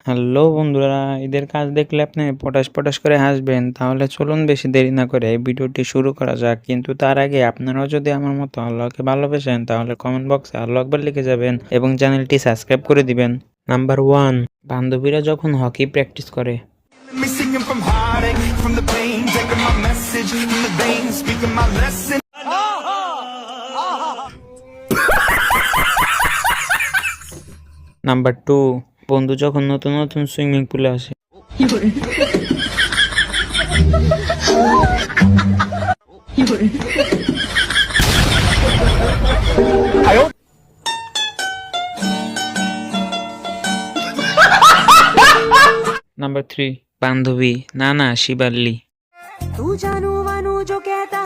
Hello বন্ধুরা, ঈদের কাজ দেখলে আপনি পটাশ পটাশ করে হাসবেন। তাহলে চলুন বেশি দেরি না করে এই ভিডিওটি শুরু করা যাক। কিন্তু তার আগে আপনারাও যদি আমার মতো আল্লাহকে ভালোবাসেন তাহলে কমেন্ট বক্সে আল্লাহু আকবার লিখে যাবেন এবং চ্যানেলটি সাবস্ক্রাইব করে দিবেন। নাম্বার 1, বান্ধবীরা যখন হকি প্র্যাকটিস করে। Me singing from heartache, from the pain, taking my message from the veins, speaking my lesson. Number 2, বন্ধু যখন নতুন নতুন সুইমিং পুলে আসে। নাম্বার 3, বান্ধবী না শিবাল্লি। तू जानू वानू जो कहता